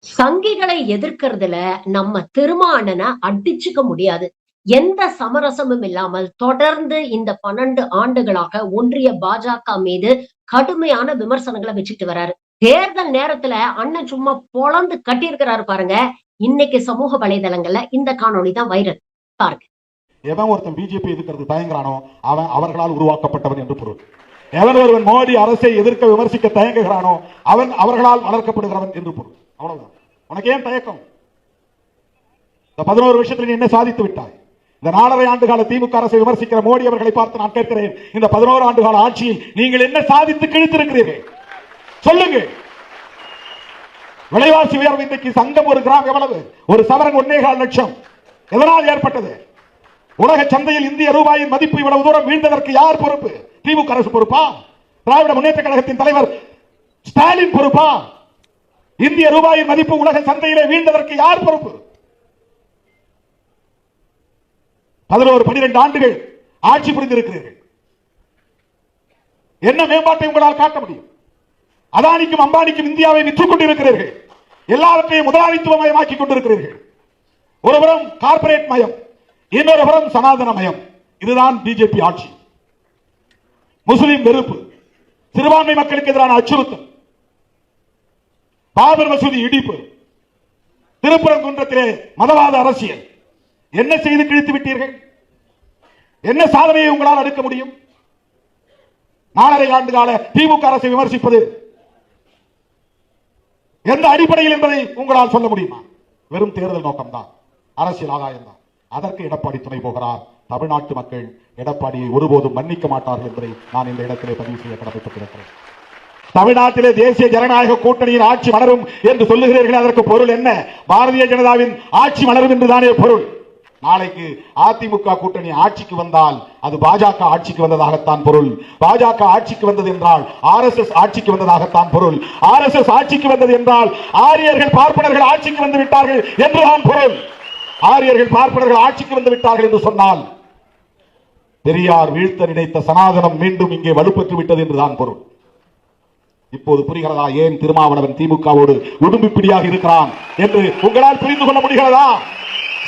சங்கிகளை எதிர்க்கிறதுல நம்ம திருமாவளவன அடிச்சுக்க முடியாது. எந்த சமரசமும் இல்லாமல் தொடர்ந்து இந்த 12 ஆண்டுகளாக ஒன்றிய பாஜக மீது கடுமையான விமர்சனங்கள வச்சுட்டு வராரு. தேர்தல் நேரத்துல அண்ணன் சும்மா பொளந்து கட்டியிருக்கிறாரு பாருங்க. இன்னைக்கு சமூக வலைதளங்கள்ல இந்த காணொளி தான் வைரல். பாருங்க. எவன் ஒருத்தன் பிஜேபி எதிர்க்கிறது தயங்குறானோ அவன் அவர்களால் உருவாக்கப்பட்டவன் என்று பொருள். எவன் ஒருவன் மோடி அரசை எதிர்க்க விமர்சிக்க தயங்குகிறானோ அவன் அவர்களால் வளர்க்கப்படுகிறவன் என்று பொருள். அவ்வளவுதான். உனக்கு ஏன் தயக்கம்? இந்த 11 வருஷத்தில் நீ என்ன சாதித்து விட்டாய்? இந்த 4.5 ஆண்டுகால திமுக அரசை விமர்சிக்கிற மோடி அவர்களை பார்த்து நான் கேட்கிறேன், இந்த 11 ஆண்டுகால ஆட்சியில் நீங்கள் என்ன சாதித்து கிழித்திருக்கிறீர்கள்? சொல்லுங்க. விலைவாசி உயர்வு இன்றைக்கு சங்கம் ஒரு கிராம் எவ்வளவு? ஒரு சவரன் 1.25 லட்சம். எதனால் ஏற்பட்டது? உலக சந்தையில் இந்திய ரூபாயின் மதிப்பு இவ்வளவு தூரம் வீழ்ந்ததற்கு யார் பொறுப்பு? திமுக அரசு பொறுப்பா? திராவிட முன்னேற்ற கழகத்தின் தலைவர் ஸ்டாலின் பொறுப்பா? இந்திய ரூபாயின் மதிப்பு உலக சந்தையிலே வீழ்ந்ததற்கு யார் பொறுப்பு? 11-12 ஆண்டுகள் ஆட்சி புரிந்திருக்கிறீர்கள். என்ன மேம்பாட்டை உங்களால் காட்ட முடியும்? அதானிக்கும் அம்பானிக்கும் இந்தியாவை விற்றுக் கொண்டிருக்கிறீர்கள். எல்லாவற்றையும் முதலாளித்துவமயமாக்கிக் கொண்டிருக்கிறீர்கள். ஒருபுறம் கார்பரேட் மயம், இன்னொரு புறம் சனாதன மயம். இதுதான் பிஜேபி ஆட்சி. முஸ்லிம் வெறுப்பு, சிறுபான்மை மக்களுக்கு எதிரான அச்சுறுத்தல், பாபர் மசூதி இடிப்பு, திருப்பரங்குன்றத்திலே மதவாத அரசியல். என்ன செய்து கிழித்து விட்டீர்கள்? என்ன சாதனையை உங்களால் அடுக்க முடியும்? 4.5 ஆண்டு கால திமுக அரசை விமர்சிப்பது எந்த அடிப்படையில் என்பதை உங்களால் சொல்ல முடியுமா? வெறும் தேர்தல் நோக்கம்தான், அரசியல் ஆதாயம் தான். அதற்கு எடப்பாடி துணை போகிறார். தமிழ்நாட்டு மக்கள் எடப்பாடியை ஒருபோதும் மன்னிக்க மாட்டார்கள் என்பதை நான் இந்த இடத்திலே பதிவு செய்ய கடமைப்பட்டிருக்கிறேன். தமிழ்நாட்டிலே தேசிய ஜனநாயக கூட்டணியின் ஆட்சி மலரும் என்று சொல்லுகிறீர்கள். அதற்கு பொருள் என்ன? பாரதிய ஜனதாவின் ஆட்சி மலரும் என்றுதானே பொருள். நாளைக்கு அதிமுக கூட்டணி ஆட்சிக்கு வந்தால் அது பாஜக ஆட்சிக்கு வந்ததாகத்தான் பொருள். பாஜக ஆட்சிக்கு வந்தது என்றால் RSS ஆட்சிக்கு வந்ததாகத்தான் பொருள். RSS ஆட்சிக்கு வந்தது என்றால் ஆரியர்கள் பார்ப்பனர்கள் ஆட்சிக்கு வந்து விட்டார்கள் என்றுதான் பொருள். ஆரியர்கள் பார்ப்பனர்கள் ஆட்சிக்கு வந்து விட்டார்கள் என்று சொன்னால் பெரியார் வீழ்த்த நினைத்த சனாதனம் மீண்டும் இங்கே வலுப்பெற்று விட்டது என்றுதான் பொருள். இப்போது புரிகிறதா ஏன் திருமாவளவன் திமுகவோடு உடும்பிப்பிடியாக இருக்கிறான் என்று உங்களால் புரிந்து கொள்ள முடிகிறதா?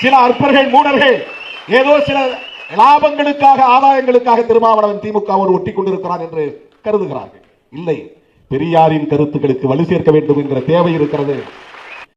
சில அற்பர்கள், மூடர்கள் ஏதோ சில லாபங்களுக்காக, ஆதாயங்களுக்காக திருமாவளவன் திமுகவோடு ஒட்டி கொண்டிருக்கிறான் என்று கருதுகிறார்கள். இல்லை, பெரியாரின் கருத்துக்களுக்கு வலு சேர்க்க வேண்டும் என்கிற தேவை இருக்கிறது.